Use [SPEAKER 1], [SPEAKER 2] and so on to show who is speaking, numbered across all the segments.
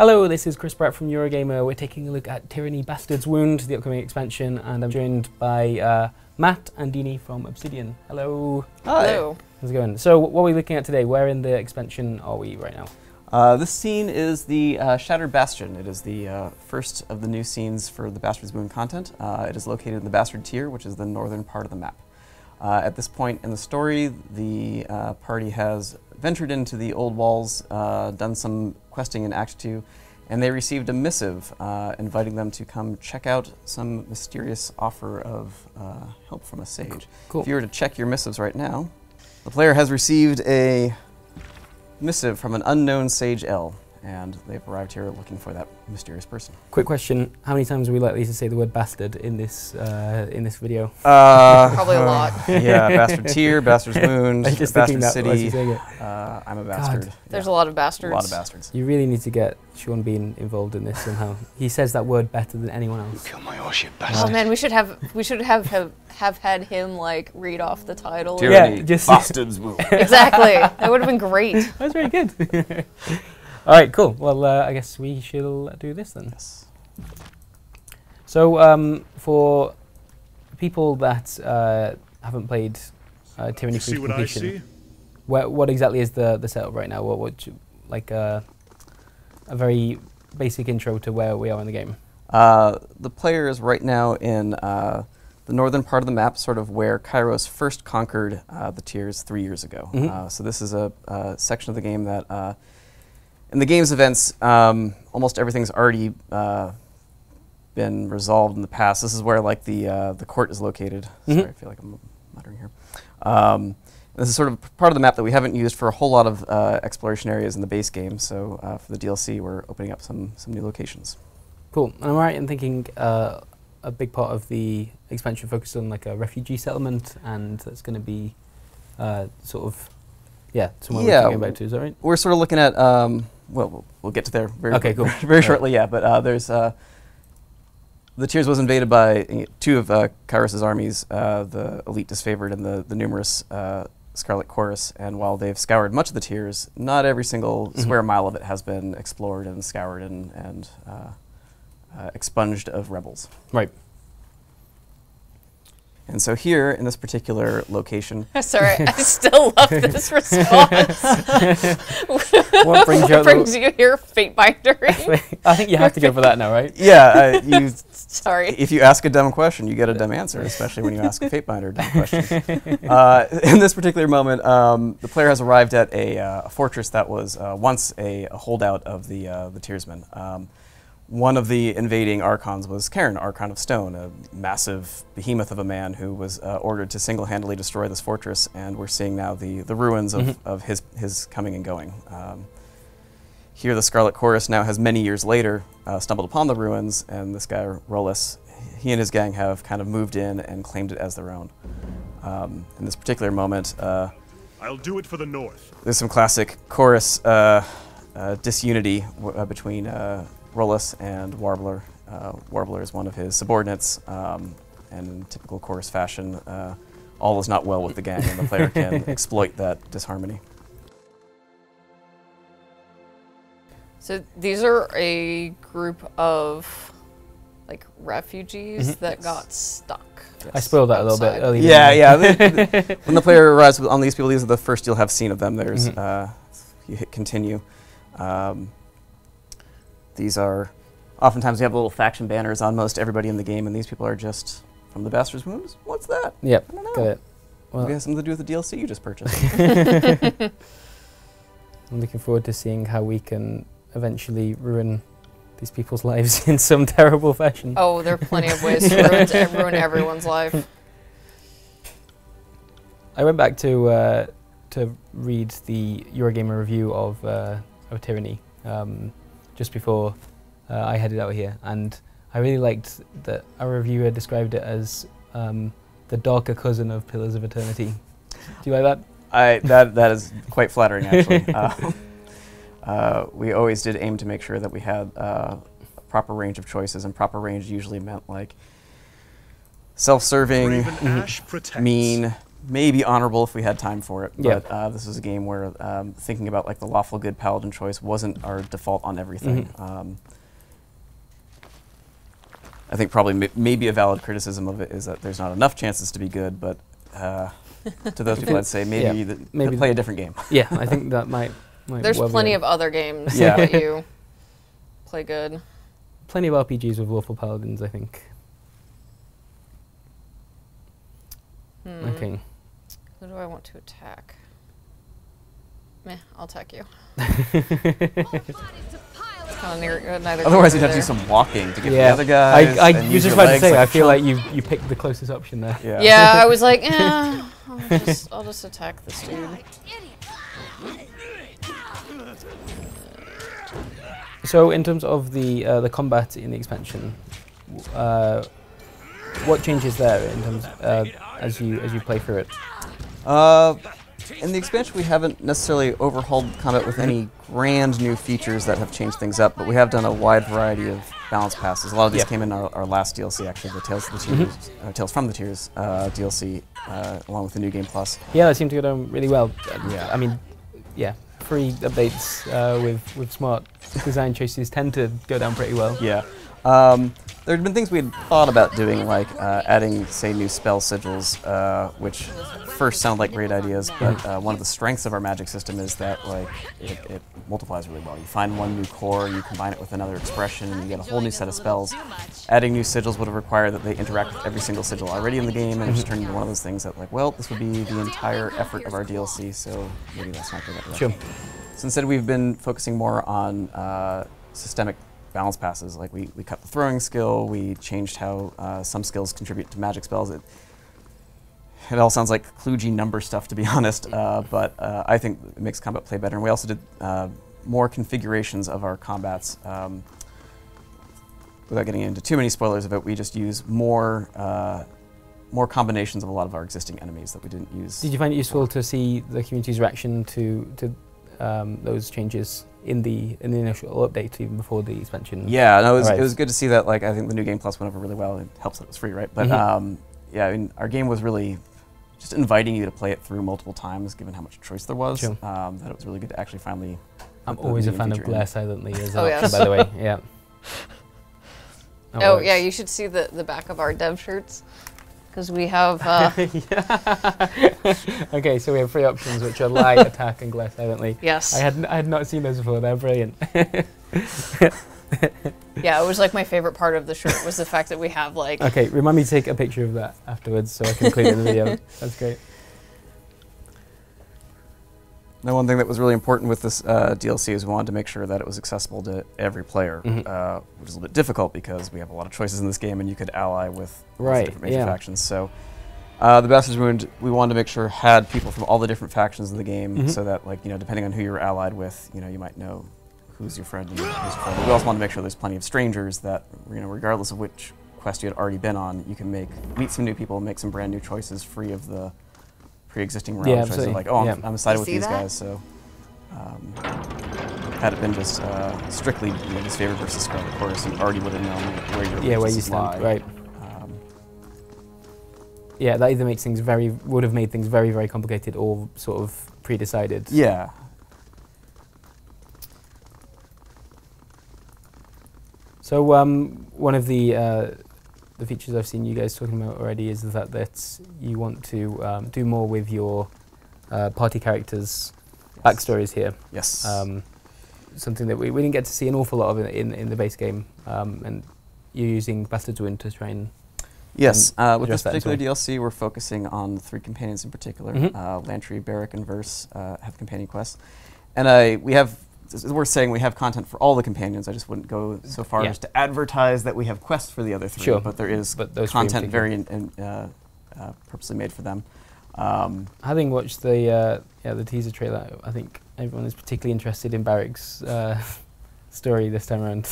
[SPEAKER 1] Hello, this is Chris Pratt from Eurogamer. We're taking a look at Tyranny Bastard's Wound, the upcoming expansion, and I'm joined by Matt and Dini from Obsidian. Hello.
[SPEAKER 2] Hi.
[SPEAKER 3] Hello.
[SPEAKER 1] How's it going? So what are we looking at today? Where in the expansion are we right now?
[SPEAKER 2] This scene is the Shattered Bastion. It is the first of the new scenes for the Bastard's Wound content. It is located in the Bastard Tier, which is the northern part of the map. At this point in the story, the party has ventured into the old walls, done some questing in Act 2, and they received a missive inviting them to come check out some mysterious offer of help from a sage.
[SPEAKER 1] Cool.
[SPEAKER 2] If you were to check your missives right now, the player has received a missive from an unknown Sage L, and they've arrived here looking for that mysterious person.
[SPEAKER 1] Quick question, how many times are we likely to say the word bastard in this video?
[SPEAKER 3] Probably a lot.
[SPEAKER 2] Yeah, Bastard Tier, Bastard's Wound,
[SPEAKER 1] just thinking
[SPEAKER 2] Bastard
[SPEAKER 1] that as you
[SPEAKER 2] City,
[SPEAKER 1] say it.
[SPEAKER 2] I'm a bastard.
[SPEAKER 1] God.
[SPEAKER 3] There's a lot of bastards.
[SPEAKER 2] A lot of bastards.
[SPEAKER 1] You really need to get Sean Bean involved in this somehow. He says that word better than anyone else.
[SPEAKER 4] Kill my horse, you bastard.
[SPEAKER 3] Oh man, we should have had him like read off the title.
[SPEAKER 2] Tyranny,
[SPEAKER 1] Yeah, just
[SPEAKER 2] Bastard's Wound.
[SPEAKER 3] Exactly. That would have been great.
[SPEAKER 1] That's very good. All right, cool. Well, I guess we shall do this then.
[SPEAKER 2] Yes.
[SPEAKER 1] So, for people that haven't played Tyranny
[SPEAKER 4] See
[SPEAKER 1] through
[SPEAKER 4] what I see?
[SPEAKER 1] completion, what exactly is the setup right now? Like a very basic intro to where we are in the game.
[SPEAKER 2] The player is right now in the northern part of the map, sort of where Kairos first conquered the tiers 3 years ago.
[SPEAKER 1] Mm-hmm.
[SPEAKER 2] So this is a section of the game that, in the game's events, almost everything's already been resolved in the past. This is where like the court is located.
[SPEAKER 1] Mm-hmm.
[SPEAKER 2] Sorry, I feel like I'm muttering here. This is sort of part of the map that we haven't used for a whole lot of exploration areas in the base game. So for the DLC, we're opening up some new locations.
[SPEAKER 1] Cool. And I'm right in thinking a big part of the expansion focuses on like a refugee settlement, and that's going to be sort of somewhere we're thinking about too. Is that right?
[SPEAKER 2] We're sort of looking at well, we'll get to there very shortly. Yeah, but there's the Tiers was invaded by two of Kairos' armies, the elite disfavored and the numerous Scarlet Chorus. And while they've scoured much of the Tiers, not every single square mile of it has been explored and scoured and expunged of rebels.
[SPEAKER 1] Right.
[SPEAKER 2] And so here, in this particular location...
[SPEAKER 3] Sorry, I still love this response.
[SPEAKER 1] What brings
[SPEAKER 3] you here? Fate Binder.
[SPEAKER 1] I think you have to go for that now, right?
[SPEAKER 2] Yeah,
[SPEAKER 3] Sorry.
[SPEAKER 2] if you ask a dumb question, you get a dumb answer, especially when you ask a Fate Binder dumb question. In this particular moment, the player has arrived at a fortress that was once a holdout of the Tiersmen. One of the invading Archons was Cairn, Archon of Stone, a massive behemoth of a man who was ordered to single-handedly destroy this fortress, and we're seeing now the ruins of his coming and going. Here the Scarlet Chorus now has many years later stumbled upon the ruins, and this guy, Rollis, he and his gang have kind of moved in and claimed it as their own. In this particular moment,
[SPEAKER 4] I'll do it for the North.
[SPEAKER 2] there's some classic Chorus disunity between Rollis and Warbler. Warbler is one of his subordinates, and in typical Chorus fashion, all is not well with the gang, and the player can exploit that disharmony.
[SPEAKER 3] So these are a group of like refugees that got stuck.
[SPEAKER 1] I spoiled that a little bit
[SPEAKER 3] Outside.
[SPEAKER 1] earlier.
[SPEAKER 2] Yeah. When the player arrives on these people, these are the first you'll have seen of them. There's you hit continue. These are, oftentimes we have little faction banners on most everybody in the game, and these people are just from the Bastard's Wounds. What's that?
[SPEAKER 1] Yep,
[SPEAKER 2] I don't know.
[SPEAKER 1] got it. Well,
[SPEAKER 2] Maybe it has something to do with the DLC you just purchased.
[SPEAKER 1] I'm looking forward to seeing how we can eventually ruin these people's lives in some terrible fashion.
[SPEAKER 3] Oh, there are plenty of ways to ruin everyone's life.
[SPEAKER 1] I went back to read the Eurogamer review of Tyranny just before I headed out here, and I really liked that our reviewer described it as the darker cousin of Pillars of Eternity. Do you like that?
[SPEAKER 2] That is quite flattering, actually. We always did aim to make sure that we had a proper range of choices, and proper range usually meant like self-serving, mean, maybe honorable if we had time for it.
[SPEAKER 1] Yeah.
[SPEAKER 2] But this is a game where thinking about like the lawful good paladin choice wasn't our default on everything. I think probably maybe a valid criticism of it is that there's not enough chances to be good, but to those people I'd say maybe play a different game.
[SPEAKER 1] Yeah, I think that might
[SPEAKER 3] There's
[SPEAKER 1] well
[SPEAKER 3] plenty
[SPEAKER 1] be
[SPEAKER 3] of other games
[SPEAKER 2] Yeah.
[SPEAKER 3] that let you play good.
[SPEAKER 1] plenty of RPGs with lawful paladins, I think. Okay.
[SPEAKER 3] Who do I want to attack? Meh, I'll attack you. Neither
[SPEAKER 2] Otherwise, you'd
[SPEAKER 3] here
[SPEAKER 2] have to do
[SPEAKER 3] nor
[SPEAKER 2] some walking to get
[SPEAKER 1] Yeah,
[SPEAKER 2] the other guys.
[SPEAKER 1] I
[SPEAKER 2] and
[SPEAKER 1] was
[SPEAKER 2] use
[SPEAKER 1] just
[SPEAKER 2] your
[SPEAKER 1] about to
[SPEAKER 2] legs
[SPEAKER 1] say,
[SPEAKER 2] like
[SPEAKER 1] I
[SPEAKER 2] a
[SPEAKER 1] feel
[SPEAKER 2] chump.
[SPEAKER 1] like you picked the closest option there.
[SPEAKER 2] Yeah.
[SPEAKER 3] Yeah, I was like, I'll just attack this dude.
[SPEAKER 1] So in terms of the combat in the expansion, what changes there in terms as you play through it?
[SPEAKER 2] In the expansion, we haven't necessarily overhauled combat with any grand new features that have changed things up, but we have done a wide variety of balance passes. A lot of these came in our last DLC, actually, the Tales of the Tears, Tales from the Tears DLC, along with the New Game Plus.
[SPEAKER 1] Yeah, that seemed to go down really well.
[SPEAKER 2] Yeah.
[SPEAKER 1] I mean, yeah, free updates with smart design choices tend to go down pretty well.
[SPEAKER 2] Yeah. There had been things we had thought about doing, like adding, say, new spell sigils, which first sound like great ideas, but one of the strengths of our magic system is that like it multiplies really well. You find one new core, you combine it with another expression, and you get a whole new set of spells. Adding new sigils would have required that they interact with every single sigil already in the game, and it just turned into one of those things that, like, well, this would be the entire effort of our DLC, so maybe let's not go that direction.
[SPEAKER 1] Sure.
[SPEAKER 2] So instead, we've been focusing more on systemic balance passes. Like we cut the throwing skill, we changed how some skills contribute to magic spells. It all sounds like kludgy number stuff, to be honest, but I think it makes combat play better. And we also did more configurations of our combats. Without getting into too many spoilers of it, we just use more combinations of a lot of our existing enemies that we didn't use.
[SPEAKER 1] Did you find it useful to see the community's reaction to those changes in the initial update, even before the expansion?
[SPEAKER 2] Yeah, no, it was good to see that. Like, I think the New Game Plus went over really well. It helps that it was free, right? But yeah, I mean, our game was really just inviting you to play it through multiple times, given how much choice there was.
[SPEAKER 1] Sure.
[SPEAKER 2] That it was really good to actually finally.
[SPEAKER 1] I'm always a fan of Glare Silently as an
[SPEAKER 3] Oh,
[SPEAKER 1] option,
[SPEAKER 3] yes.
[SPEAKER 1] by the way. Yeah.
[SPEAKER 3] Oh yeah, you should see the back of our dev shirts, because we have.
[SPEAKER 1] Okay, so we have three options, which are Lie, Attack, and Glare Silently.
[SPEAKER 3] Yes.
[SPEAKER 1] I had not seen those before. They're brilliant.
[SPEAKER 3] Yeah, it was like my favorite part of the shirt was the fact that we have like.
[SPEAKER 1] Okay, remind me to take a picture of that afterwards so I can include it in the video. That's great.
[SPEAKER 2] Now, one thing that was really important with this DLC is we wanted to make sure that it was accessible to every player, which is a little bit difficult because we have a lot of choices in this game, and you could ally with lots of different major factions. So, the Bastard's Wound, we wanted to make sure had people from all the different factions of the game, so that, like, depending on who you're allied with, you might know who's your friend and who's your friend. But we also want to make sure there's plenty of strangers that, regardless of which quest you had already been on, you can meet some new people, make some brand new choices free of the pre-existing round choices.
[SPEAKER 1] absolutely.
[SPEAKER 2] Like, I'm sided with these guys, so had it been just strictly disfavored versus Scarlet Chorus, you already would have known where your
[SPEAKER 1] where you
[SPEAKER 2] weaknesses lie.
[SPEAKER 1] stand, right. Yeah, that either makes things would have made things very, very complicated or sort of pre-decided.
[SPEAKER 2] Yeah.
[SPEAKER 1] So one of the features I've seen you guys talking about already is that you want to do more with your party characters' backstories here.
[SPEAKER 2] Yes.
[SPEAKER 1] Something that we didn't get to see an awful lot of in the base game, and you're using Bastard's Wound to try and.
[SPEAKER 2] Yes, with this
[SPEAKER 1] address that as
[SPEAKER 2] particular
[SPEAKER 1] well.
[SPEAKER 2] DLC, we're focusing on 3 companions in particular. Lantry, Barrack, and Verse have companion quests. And it's worth saying we have content for all the companions. I just wouldn't go so far as to advertise that we have quests for the other 3,
[SPEAKER 1] Sure.
[SPEAKER 2] but there is
[SPEAKER 1] those
[SPEAKER 2] content very purposely made for them.
[SPEAKER 1] Having watched the teaser trailer, I think everyone is particularly interested in Barrack's story this time around.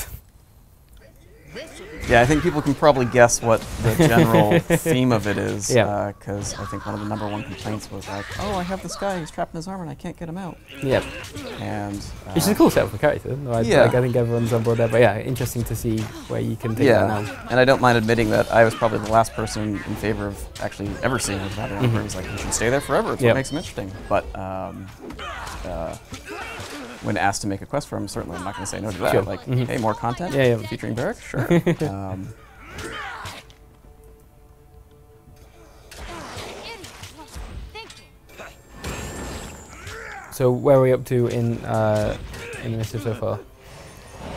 [SPEAKER 2] Yeah, I think people can probably guess what the general theme of it is.
[SPEAKER 1] Yeah.
[SPEAKER 2] Because I think one of the #1 complaints was like, oh, I have this guy who's trapped in his armor and I can't get him out.
[SPEAKER 1] Yep.
[SPEAKER 2] And
[SPEAKER 1] Which is a cool setup for character. No, I think everyone's on board there. But yeah, interesting to see where you can take that now.
[SPEAKER 2] And I don't mind admitting that I was probably the last person in favor of actually ever seeing him without armor. He was like, you should stay there forever. It's what makes him interesting. But when asked to make a quest for him, certainly I'm not going to say no to that.
[SPEAKER 1] Sure.
[SPEAKER 2] Like, hey, more content featuring Barrack? Sure.
[SPEAKER 1] So where are we up to in the missive so far?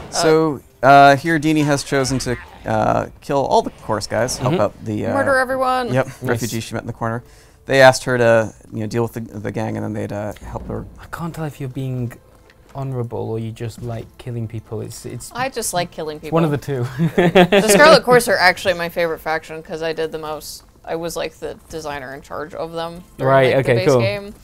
[SPEAKER 2] So here Dini has chosen to kill all the chorus guys, help out the...
[SPEAKER 3] Murder everyone!
[SPEAKER 2] Yep, refugees she met in the corner. They asked her to deal with the gang, and then they'd help her.
[SPEAKER 1] I can't tell if you're being honourable or you just like killing people. It's
[SPEAKER 3] I just like killing people.
[SPEAKER 1] one of the two.
[SPEAKER 3] The Scarlet Course are actually my favorite faction because I did the most. I was like the designer in charge of them during like, the base game.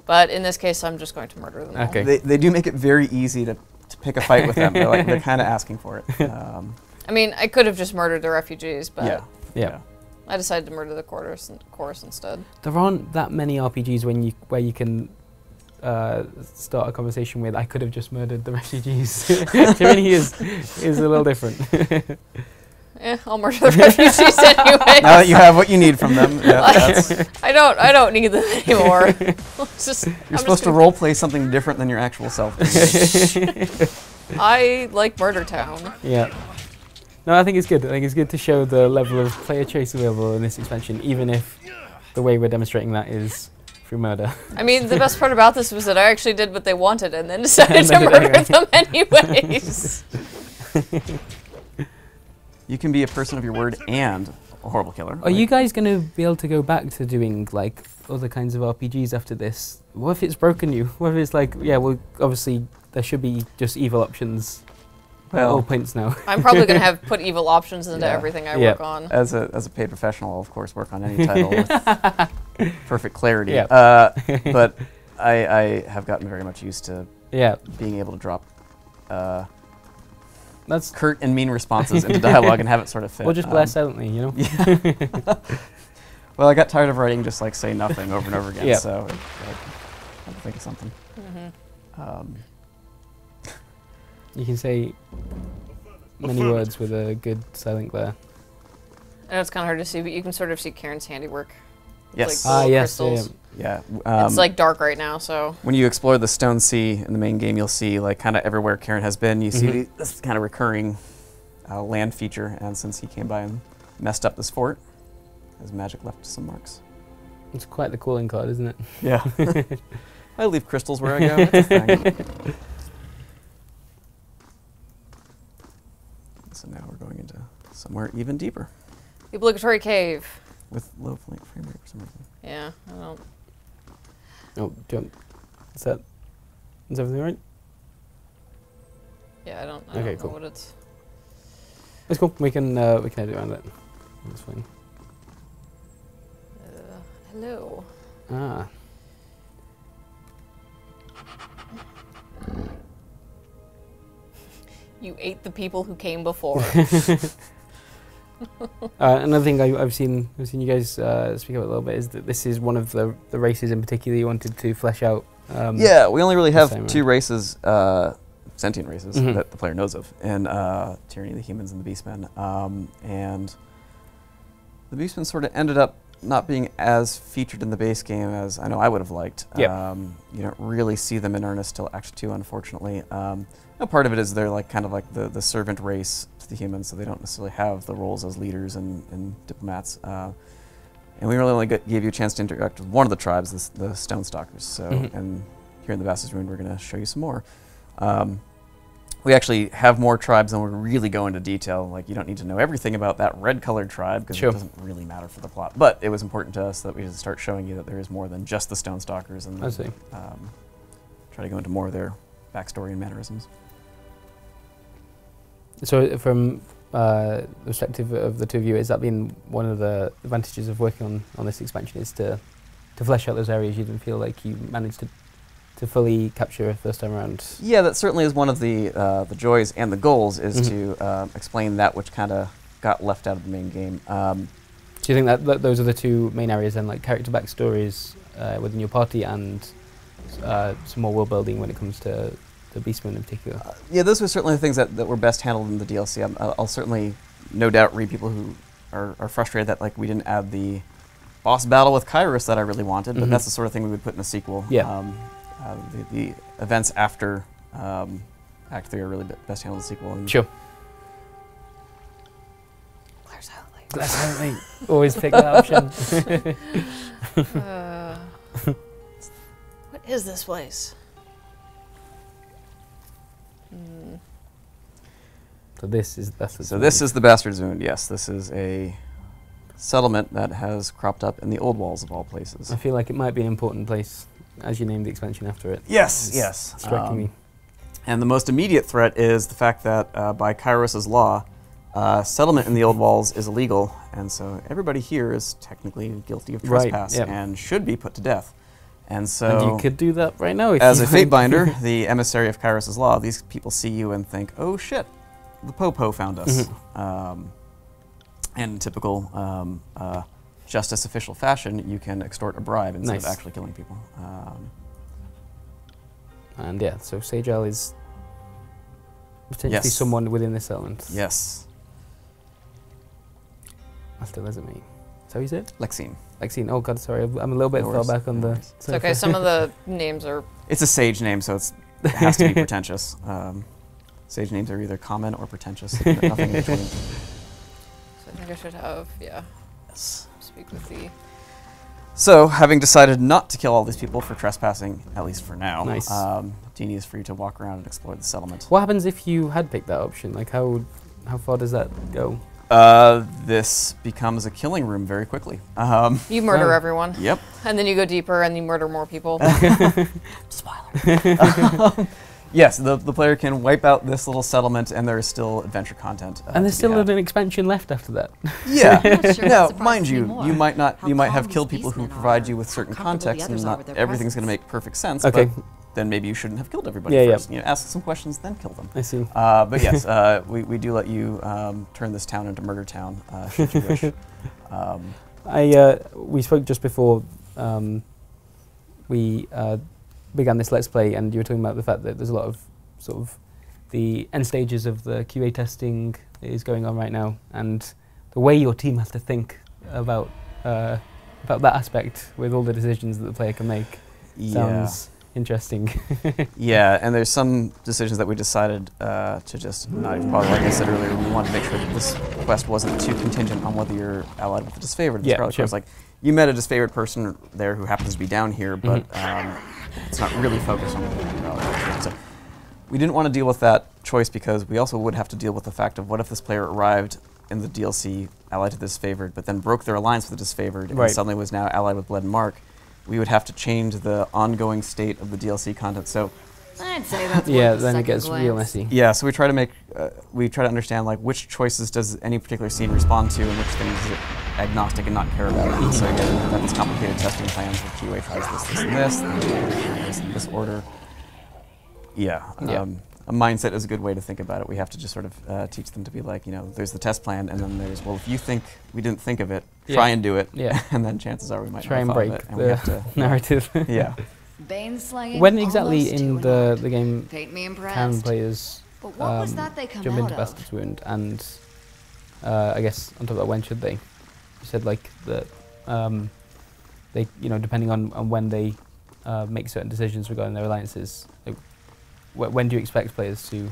[SPEAKER 3] But in this case, I'm just going to murder them all.
[SPEAKER 2] Okay. They do make it very easy to pick a fight with them. They're kind of asking for it.
[SPEAKER 3] I mean, I could have just murdered the refugees, but
[SPEAKER 1] yeah.
[SPEAKER 3] I decided to murder the chorus instead.
[SPEAKER 1] There aren't that many RPGs where you can start a conversation with, I could have just murdered the refugees. Tyranny is a little different.
[SPEAKER 3] I'll murder the refugees anyway.
[SPEAKER 2] Now that you have what you need from them,
[SPEAKER 3] I don't need them anymore.
[SPEAKER 2] You're supposed to role play something different than your actual self.
[SPEAKER 3] I like Murder Town.
[SPEAKER 1] Yeah. No, I think it's good. I think it's good to show the level of player choice available in this expansion, even if the way we're demonstrating that is through murder.
[SPEAKER 3] I mean, the best part about this was that I actually did what they wanted and then decided to murder them anyways.
[SPEAKER 2] You can be a person of your word and a horrible killer.
[SPEAKER 1] Are you guys going to be able to go back to doing like other kinds of RPGs after this? What if it's broken you? What if it's like, well, obviously there should be just evil options at all points now. I'm
[SPEAKER 3] probably going to have put evil options into everything I work on.
[SPEAKER 2] As a paid professional, I'll of course work on any title with perfect clarity. But I have gotten very much used to being able to drop that's curt and mean responses into dialogue and have it sort of fit.
[SPEAKER 1] Or just blare silently, you know?
[SPEAKER 2] Well, I got tired of writing just like say nothing over and over again, so I had to think of something.
[SPEAKER 1] You can say many words with a good silent glare.
[SPEAKER 3] I know it's kind of hard to see, but you can sort of see Karen's handiwork.
[SPEAKER 2] Yes.
[SPEAKER 3] Like crystals.
[SPEAKER 2] Yeah.
[SPEAKER 3] It's like dark right now, so.
[SPEAKER 2] When you explore the Stone Sea in the main game, you'll see like kind of everywhere Karen has been. You see this kind of recurring land feature, and since he came by and messed up this fort, his magic left some marks.
[SPEAKER 1] It's quite the calling card, isn't it?
[SPEAKER 2] Yeah. I leave crystals where I go. That's a thing. So now we're going into somewhere even deeper.
[SPEAKER 3] The obligatory cave.
[SPEAKER 2] With low frame rate for some reason.
[SPEAKER 3] Yeah, I don't.
[SPEAKER 1] Oh, is everything right?
[SPEAKER 3] Yeah, I don't
[SPEAKER 1] Okay,
[SPEAKER 3] know
[SPEAKER 1] cool.
[SPEAKER 3] what it's.
[SPEAKER 1] It's cool. We can edit around it. That's fine.
[SPEAKER 3] Hello.
[SPEAKER 1] Ah.
[SPEAKER 3] You ate the people who came before.
[SPEAKER 1] Another thing I've seen you guys speak about a little bit is that this is one of the races in particular you wanted to flesh out.
[SPEAKER 2] Yeah, we only really have two races, sentient races, that the player knows of, and Tyranny, the humans, and the Beastmen. And the Beastmen sort of ended up not being as featured in the base game as I know I would have liked.
[SPEAKER 1] Yep.
[SPEAKER 2] You don't really see them in earnest till Act 2, unfortunately. Part of it is they're like kind of like the servant race to the humans, so they don't necessarily have the roles as leaders and diplomats. And we really only gave you a chance to interact with one of the tribes, the Stone Stalkers. So, and here in the Vastest Ruin, we're going to show you some more. We actually have more tribes than we really go into detail. Like, you don't need to know everything about that red-colored tribe because it doesn't really matter for the plot. But it was important to us that we just start showing you that there is more than just the Stone Stalkers, and
[SPEAKER 1] I see.
[SPEAKER 2] Try to go into more of their backstory and mannerisms.
[SPEAKER 1] So, from the perspective of the two of you, has that been one of the advantages of working on this expansion, is to flesh out those areas you didn't feel like you managed to fully capture first time around?
[SPEAKER 2] Yeah, that certainly is one of the joys and the goals, is to explain that which kind of got left out of the main game.
[SPEAKER 1] Do you think that those are the two main areas then, like character backstories within your party and some more world building when it comes to the Beastmen in particular?
[SPEAKER 2] Yeah, those were certainly the things that were best handled in the DLC. I'll certainly, no doubt, read people who are frustrated that like we didn't add the boss battle with Kairos that I really wanted, but that's the sort of thing we would put in a sequel.
[SPEAKER 1] Yeah.
[SPEAKER 2] The events after Act 3 are really best handled in the sequel. And
[SPEAKER 1] Sure.
[SPEAKER 3] Claire silently.
[SPEAKER 1] That's how always pick that option.
[SPEAKER 3] What is this place?
[SPEAKER 1] So this is Bastard's
[SPEAKER 2] So this is the Bastard's Wound, yes. This is a settlement that has cropped up in the old walls of all places.
[SPEAKER 1] I feel like it might be an important place as you name the expansion after it.
[SPEAKER 2] Yes,
[SPEAKER 1] It's
[SPEAKER 2] yes.
[SPEAKER 1] striking me.
[SPEAKER 2] And the most immediate threat is the fact that by Kairos' law, settlement in the old walls is illegal, and so everybody here is technically guilty of trespass and should be put to death. And so,
[SPEAKER 1] And you could do that right now if
[SPEAKER 2] as
[SPEAKER 1] you
[SPEAKER 2] a fate binder, the emissary of Kairos' law, these people see you and think, "Oh shit, the Popo found us." And in typical justice official fashion, you can extort a bribe instead of actually killing people.
[SPEAKER 1] And yeah, so Sagel is potentially someone within this settlement.
[SPEAKER 2] Yes.
[SPEAKER 1] That still isn't me. So is it?
[SPEAKER 2] Lexine.
[SPEAKER 1] Lexine. Oh god, sorry, I'm a little bit far back on the.
[SPEAKER 3] It's okay. Some of the names are.
[SPEAKER 2] It's a sage name, so it has to be pretentious. Sage names are either common or pretentious. Nothing in between.
[SPEAKER 3] So I think I should have speak with the.
[SPEAKER 2] So, having decided not to kill all these people for trespassing, at least for now,
[SPEAKER 1] Nice.
[SPEAKER 2] Dini is free to walk around and explore the settlement.
[SPEAKER 1] What happens if you had picked that option? Like how far does that go?
[SPEAKER 2] This becomes a killing room very quickly.
[SPEAKER 3] You murder everyone.
[SPEAKER 2] Yep.
[SPEAKER 3] And then you go deeper and you murder more people.
[SPEAKER 2] Spoiler. Yes, the player can wipe out this little settlement, and there is still adventure content.
[SPEAKER 1] And there's still an expansion left after that.
[SPEAKER 2] Yeah.
[SPEAKER 5] Sure
[SPEAKER 2] Now,
[SPEAKER 5] that
[SPEAKER 2] mind
[SPEAKER 5] surprises
[SPEAKER 2] you,
[SPEAKER 5] me more.
[SPEAKER 2] you might not.
[SPEAKER 5] How
[SPEAKER 2] You might
[SPEAKER 5] calm
[SPEAKER 2] have
[SPEAKER 5] these
[SPEAKER 2] killed people who
[SPEAKER 5] beastmen
[SPEAKER 2] provide you
[SPEAKER 5] are,
[SPEAKER 2] with certain
[SPEAKER 5] how comfortable the
[SPEAKER 2] context, and
[SPEAKER 5] others are
[SPEAKER 2] not
[SPEAKER 5] with their
[SPEAKER 2] everything's going to
[SPEAKER 5] presence.
[SPEAKER 2] make perfect sense.
[SPEAKER 1] Okay.
[SPEAKER 2] But then maybe you shouldn't have killed everybody
[SPEAKER 1] Yeah,
[SPEAKER 2] first. You know, ask some questions, then kill them.
[SPEAKER 1] I see.
[SPEAKER 2] But yes, we do let you turn this town into Murder Town, should you wish.
[SPEAKER 1] We spoke just before we began this Let's Play, and you were talking about the fact that there's a lot of sort of the end stages of the QA testing is going on right now, and the way your team has to think about that aspect with all the decisions that the player can make sounds interesting.
[SPEAKER 2] Yeah, and there's some decisions that we decided to just not even bother. Like I said earlier, we wanted to make sure that this quest wasn't too contingent on whether you're allied with a disfavored.
[SPEAKER 1] Yeah, sure.
[SPEAKER 2] It's like you met a disfavored person there who happens to be down here, but it's not really focused on whether you're allied. So we didn't want to deal with that choice because we also would have to deal with the fact of what if this player arrived in the DLC allied to the disfavored, but then broke their alliance with the disfavored, and suddenly was now allied with Blood and Mark. We would have to change the ongoing state of the DLC content. So
[SPEAKER 5] I'd say that's
[SPEAKER 1] then it gets real messy.
[SPEAKER 2] yeah, so we try to make we try to understand like which choices does any particular scene respond to, and which things is it agnostic and not care about. And so again, we've got these complicated testing plans where QA tries this, and this in this order. Yeah. A mindset is a good way to think about it. We have to just sort of teach them to be like, you know, there's the test plan, and then there's, well, if you think we didn't think of it, try and do it. Yeah. And then chances are we might
[SPEAKER 1] try
[SPEAKER 2] not
[SPEAKER 1] and break
[SPEAKER 2] it, and
[SPEAKER 1] the
[SPEAKER 2] we have to,
[SPEAKER 1] narrative.
[SPEAKER 2] Yeah.
[SPEAKER 1] When exactly in the game
[SPEAKER 5] Paint me impressed.
[SPEAKER 1] can players
[SPEAKER 5] But what was that they come
[SPEAKER 1] jump
[SPEAKER 5] out
[SPEAKER 1] into
[SPEAKER 5] of?
[SPEAKER 1] Bastard's Wound? And I guess on top of that, when should they? You said like that they, you know, depending on when they make certain decisions regarding their alliances. Like, when do you expect players to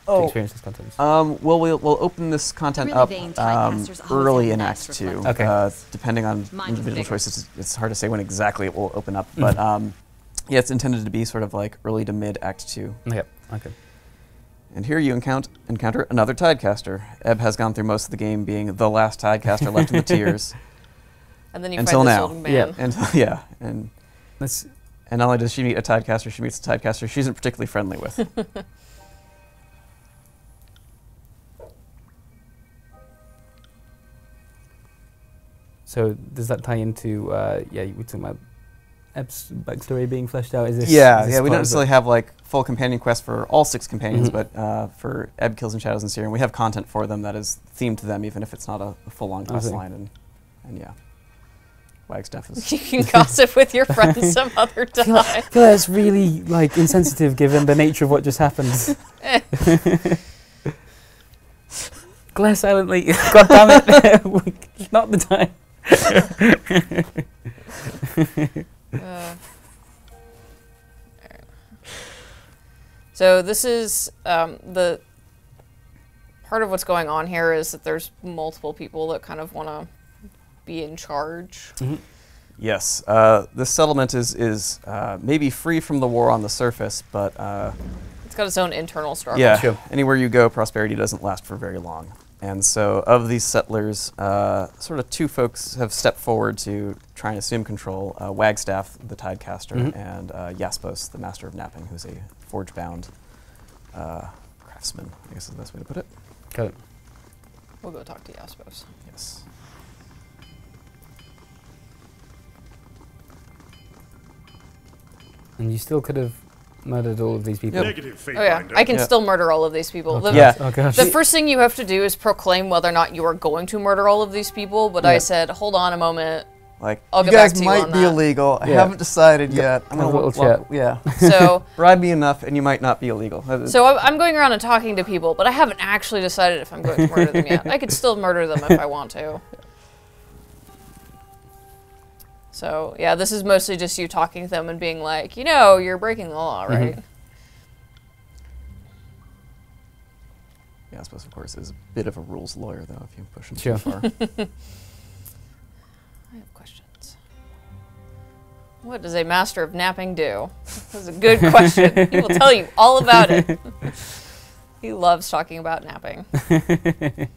[SPEAKER 1] experience this content?
[SPEAKER 2] Well, we'll open this content
[SPEAKER 5] really
[SPEAKER 2] up
[SPEAKER 5] vain typecasters always
[SPEAKER 2] early
[SPEAKER 5] have
[SPEAKER 2] in
[SPEAKER 5] the
[SPEAKER 2] Act
[SPEAKER 5] best
[SPEAKER 2] 2.
[SPEAKER 1] Okay.
[SPEAKER 2] Depending on
[SPEAKER 5] Mine
[SPEAKER 2] individual
[SPEAKER 5] bigger.
[SPEAKER 2] choices, it's hard to say when exactly it will open up. But yeah, it's intended to be sort of like early to mid Act 2.
[SPEAKER 1] Okay. Okay.
[SPEAKER 2] And here you encounter another Tidecaster. Ebb has gone through most of the game being the last Tidecaster left in the tiers.
[SPEAKER 3] And then you
[SPEAKER 2] Until
[SPEAKER 3] find this
[SPEAKER 2] now.
[SPEAKER 3] old man.
[SPEAKER 2] And
[SPEAKER 1] Let's.
[SPEAKER 2] not only does she meet a Tidecaster, she meets a Tidecaster she isn't particularly friendly with.
[SPEAKER 1] So does that tie into? Yeah, you were talking about Eb's backstory being fleshed out? Is this?
[SPEAKER 2] Yeah,
[SPEAKER 1] is this
[SPEAKER 2] yeah. We
[SPEAKER 1] part
[SPEAKER 2] don't
[SPEAKER 1] of it?
[SPEAKER 2] necessarily have like full companion quests for all 6 companions,
[SPEAKER 1] Mhm.
[SPEAKER 2] but for Ebb, Kills, and Shadows and Syrian, we have content for them that is themed to them, even if it's not a full-on quest
[SPEAKER 1] see.
[SPEAKER 2] line. And yeah, Wagstaff is.
[SPEAKER 3] You can gossip with your friends some other
[SPEAKER 1] I feel
[SPEAKER 3] time.
[SPEAKER 1] like that's really like insensitive given the nature of what just happened. Glare silently. God damn it! It's not the time.
[SPEAKER 3] So this is the part of what's going on here is that there's multiple people that kind of want to be in charge.
[SPEAKER 1] Mm-hmm.
[SPEAKER 2] Yes, this settlement is maybe free from the war on the surface, but
[SPEAKER 3] It's got its own internal struggle.
[SPEAKER 2] yeah,
[SPEAKER 1] Sure.
[SPEAKER 2] anywhere you go, prosperity doesn't last for very long. And so of these settlers, sort of 2 folks have stepped forward to try and assume control, Wagstaff, the Tidecaster,
[SPEAKER 1] Mhm.
[SPEAKER 2] and Jaspos, the Master of Napping, who's a forge-bound craftsman, I guess is the best way to put it.
[SPEAKER 1] Got it.
[SPEAKER 3] We'll go talk to Jaspos.
[SPEAKER 2] Yes.
[SPEAKER 1] And you still could have murdered all of these people.
[SPEAKER 4] Negative, Fate
[SPEAKER 3] Oh yeah,
[SPEAKER 4] Binder.
[SPEAKER 3] I can
[SPEAKER 2] Yeah.
[SPEAKER 3] still murder all of these people.
[SPEAKER 1] Oh,
[SPEAKER 3] The,
[SPEAKER 2] Yeah.
[SPEAKER 1] Oh gosh.
[SPEAKER 3] the first thing you have to do is proclaim whether or not you are going to murder all of these people, but I
[SPEAKER 1] Yeah.
[SPEAKER 3] said, hold on a moment.
[SPEAKER 2] Like,
[SPEAKER 3] I'll
[SPEAKER 2] you
[SPEAKER 3] get back
[SPEAKER 2] guys
[SPEAKER 3] to you
[SPEAKER 2] might
[SPEAKER 3] on
[SPEAKER 2] be
[SPEAKER 3] that.
[SPEAKER 2] illegal. I
[SPEAKER 1] Yeah.
[SPEAKER 2] haven't decided yet. I'm
[SPEAKER 1] Have a
[SPEAKER 2] gonna
[SPEAKER 1] little chat.
[SPEAKER 2] yeah.
[SPEAKER 3] So,
[SPEAKER 2] Bribe me enough, and you might not be illegal.
[SPEAKER 3] so I'm going around and talking to people, but I haven't actually decided if I'm going to murder them yet. I could still murder them if I want to. So, yeah, this is mostly just you talking to them and being like, you know, you're breaking the law, right?
[SPEAKER 2] Jaspos, of course, is a bit of a rules lawyer, though, if you push him
[SPEAKER 1] Sure.
[SPEAKER 2] too far.
[SPEAKER 3] I have questions. What does a master of napping do? That's a good question. He will tell you all about it. He loves talking about napping. Alright.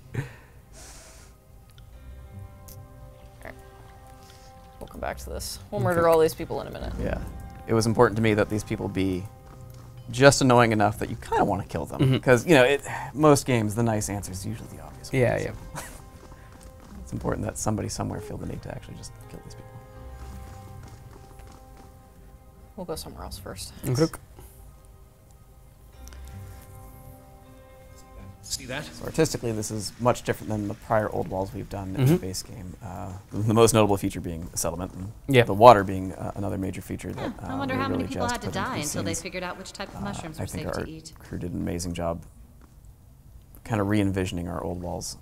[SPEAKER 3] We'll come back to this. We'll murder all these people in a minute.
[SPEAKER 2] Yeah. It was important to me that these people be just annoying enough that you kind of want to kill them.
[SPEAKER 1] Mhm.
[SPEAKER 2] Because, you know, most games, the nice answer is usually the obvious one.
[SPEAKER 1] Yeah,
[SPEAKER 2] so
[SPEAKER 1] yeah.
[SPEAKER 2] It's important that somebody somewhere feel the need to actually just kill these people.
[SPEAKER 3] We'll go somewhere else first.
[SPEAKER 1] Look.
[SPEAKER 4] See that?
[SPEAKER 2] So artistically, this is much different than the prior old walls we've done in the
[SPEAKER 1] Mhm.
[SPEAKER 2] base game. The most notable feature being the settlement, and
[SPEAKER 1] Yeah.
[SPEAKER 2] the water being another major feature. That
[SPEAKER 5] I wonder
[SPEAKER 2] we
[SPEAKER 5] how many
[SPEAKER 2] really
[SPEAKER 5] people
[SPEAKER 2] jazzed
[SPEAKER 5] had to
[SPEAKER 2] put into
[SPEAKER 5] die
[SPEAKER 2] these
[SPEAKER 5] until they
[SPEAKER 2] scenes.
[SPEAKER 5] figured out which type of mushrooms
[SPEAKER 2] I
[SPEAKER 5] were
[SPEAKER 2] think
[SPEAKER 5] safe
[SPEAKER 2] our
[SPEAKER 5] to eat.
[SPEAKER 2] crew did an amazing job kind of re-envisioning our old walls.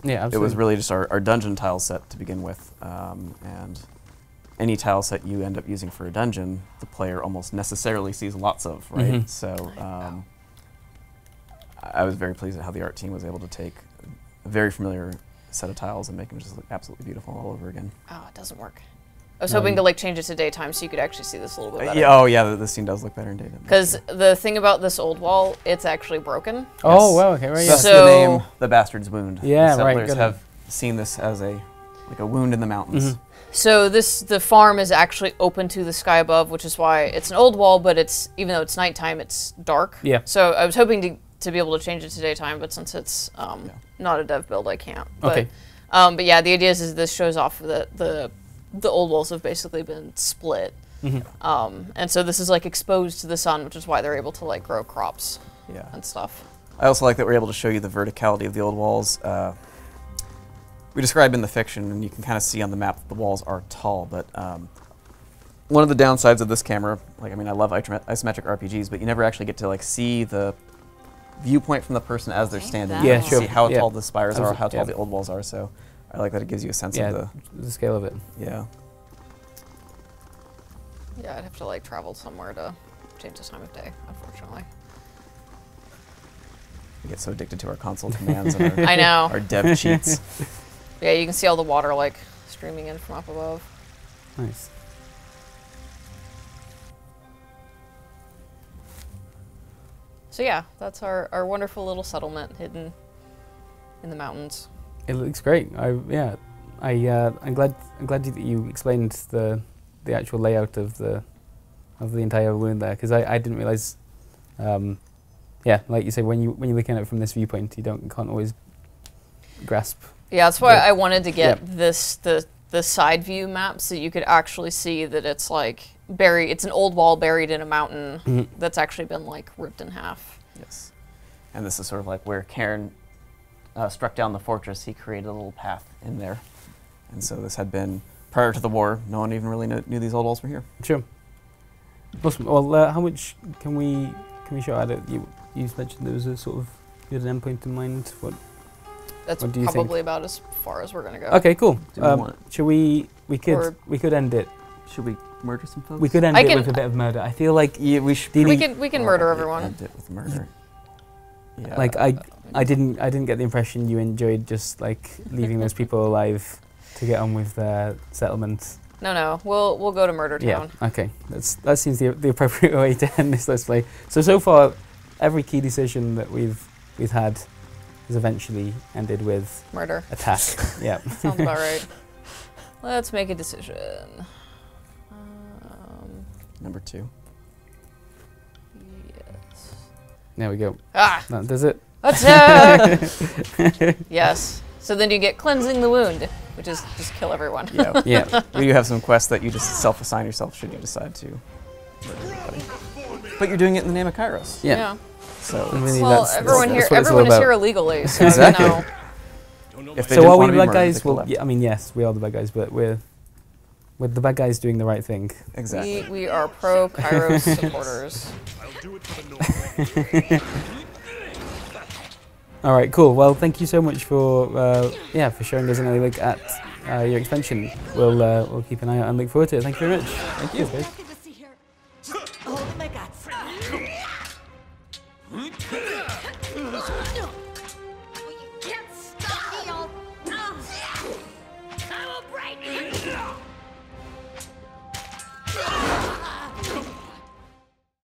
[SPEAKER 1] Yeah,
[SPEAKER 2] It
[SPEAKER 1] absolutely.
[SPEAKER 2] was really just our dungeon tile set to begin with, and any tile set you end up using for a dungeon, the player almost necessarily sees lots of, right?
[SPEAKER 1] Mhm.
[SPEAKER 2] So I was very pleased at how the art team was able to take a very familiar set of tiles and make them just look absolutely beautiful all over again.
[SPEAKER 3] Oh, it doesn't work. I was
[SPEAKER 1] No,
[SPEAKER 3] hoping
[SPEAKER 1] you-
[SPEAKER 3] to like change it to daytime so you could actually see this a little bit better.
[SPEAKER 2] Yeah, oh yeah, the scene does look better in daytime.
[SPEAKER 3] Because the thing about this old wall, it's actually broken.
[SPEAKER 1] Oh,
[SPEAKER 2] Yes.
[SPEAKER 1] wow, okay, right, yeah.
[SPEAKER 2] That's
[SPEAKER 3] So-
[SPEAKER 2] the name, the Bastard's Wound.
[SPEAKER 1] Yeah,
[SPEAKER 2] the
[SPEAKER 1] right,
[SPEAKER 2] settlers
[SPEAKER 1] got it.
[SPEAKER 2] have seen this as a wound in the mountains.
[SPEAKER 1] Mhm.
[SPEAKER 3] So the farm is actually open to the sky above, which is why it's an old wall, but it's, even though it's nighttime, it's dark.
[SPEAKER 1] Yeah.
[SPEAKER 3] So I was hoping to be able to change it to daytime, but since it's not a dev build, I can't.
[SPEAKER 1] Okay.
[SPEAKER 3] But yeah, the idea is this shows off that the old walls have basically been split.
[SPEAKER 1] Mhm.
[SPEAKER 3] And so this is like exposed to the sun, which is why they're able to like grow crops
[SPEAKER 2] Yeah.
[SPEAKER 3] and stuff.
[SPEAKER 2] I also like that we're able to show you the verticality of the old walls. We describe in the fiction, and you can kind of see on the map that the walls are tall, but one of the downsides of this camera, I love isometric RPGs, but you never actually get to like see the viewpoint from the person as they're
[SPEAKER 5] Okay,
[SPEAKER 2] standing.
[SPEAKER 5] that
[SPEAKER 2] You
[SPEAKER 1] Yeah,
[SPEAKER 2] can
[SPEAKER 1] sure.
[SPEAKER 2] see how
[SPEAKER 1] Yeah.
[SPEAKER 2] tall the spires are, how tall
[SPEAKER 1] Yeah.
[SPEAKER 2] the old walls are, so I like that it gives you a sense
[SPEAKER 1] Yeah,
[SPEAKER 2] of
[SPEAKER 1] the scale of it.
[SPEAKER 2] yeah.
[SPEAKER 3] Yeah, I'd have to like travel somewhere to change the time of day, unfortunately.
[SPEAKER 2] We get so addicted to our console commands and our,
[SPEAKER 3] I know.
[SPEAKER 2] our dev cheats.
[SPEAKER 3] Yeah, you can see all the water like streaming in from up above.
[SPEAKER 1] Nice.
[SPEAKER 3] So yeah, that's our wonderful little settlement hidden in the mountains.
[SPEAKER 1] It looks great. I'm glad that you explained the actual layout of the entire wound there, because I didn't realize. Yeah, like you say, when you're looking at it from this viewpoint, can't always grasp.
[SPEAKER 3] Yeah, that's why
[SPEAKER 1] Yeah.
[SPEAKER 3] I wanted to get
[SPEAKER 1] Yeah.
[SPEAKER 3] the the side view map, so you could actually see that it's like buried. It's an old wall buried in a mountain that's actually been like ripped in half.
[SPEAKER 2] Yes. And this is sort of like where Cairn struck down the fortress. He created a little path in there. And so this had been, prior to the war, no one even really knew these old walls were here.
[SPEAKER 1] Sure. Awesome. Well, how much can we show at it? You mentioned there was a sort of, you had an endpoint in mind.
[SPEAKER 3] That's
[SPEAKER 1] what do you
[SPEAKER 3] probably
[SPEAKER 1] think?
[SPEAKER 3] about as far as we're gonna go.
[SPEAKER 1] Okay, cool. Should we
[SPEAKER 3] Or-
[SPEAKER 1] could end it.
[SPEAKER 2] Should we murder some folks?
[SPEAKER 1] We could end it with a bit of murder. I feel like
[SPEAKER 2] Yeah, we should.
[SPEAKER 3] We can murder everyone.
[SPEAKER 2] End it with murder. Yeah.
[SPEAKER 1] like I didn't get the impression you enjoyed just like leaving those people alive to get on with their settlement.
[SPEAKER 3] No, we'll go to Murder Town.
[SPEAKER 1] Yeah. Okay. That seems the appropriate way to end this Let's Play. So far, every key decision that we've had has eventually ended with
[SPEAKER 3] Murder.
[SPEAKER 1] attack. Yeah.
[SPEAKER 3] Sounds about right. Let's make a decision.
[SPEAKER 2] Number 2.
[SPEAKER 3] Yes.
[SPEAKER 1] There we go.
[SPEAKER 3] Ah!
[SPEAKER 1] That does it.
[SPEAKER 3] Attack! Yes. So then you get cleansing the wound, which is just kill everyone.
[SPEAKER 2] Yeah.
[SPEAKER 1] Yeah.
[SPEAKER 2] We do have some quests that you just self-assign yourself should you decide to murder anybody. But you're doing it in the name of Kairos.
[SPEAKER 1] Yeah.
[SPEAKER 2] So
[SPEAKER 1] I mean,
[SPEAKER 3] Well,
[SPEAKER 1] that's
[SPEAKER 3] everyone
[SPEAKER 1] what
[SPEAKER 3] here,
[SPEAKER 1] it's all
[SPEAKER 3] everyone is
[SPEAKER 1] about.
[SPEAKER 3] here illegally, so
[SPEAKER 2] Exactly.
[SPEAKER 3] you know.
[SPEAKER 2] if they
[SPEAKER 1] So
[SPEAKER 2] didn't
[SPEAKER 1] are we
[SPEAKER 2] want
[SPEAKER 1] the
[SPEAKER 2] to be
[SPEAKER 1] bad
[SPEAKER 2] murdered,
[SPEAKER 1] guys?
[SPEAKER 2] they could've
[SPEAKER 1] Well,
[SPEAKER 2] left.
[SPEAKER 1] yeah, I mean, yes, we are the bad guys, but we're the bad guys doing the right thing.
[SPEAKER 2] Exactly.
[SPEAKER 3] We are pro Kairos supporters.
[SPEAKER 4] I'll do it for the North.
[SPEAKER 1] All right, cool. Well, thank you so much for for showing us an early look at your expansion. We'll keep an eye out and look forward to it. Thank you very much.
[SPEAKER 2] Thank you.
[SPEAKER 1] Cheers, guys.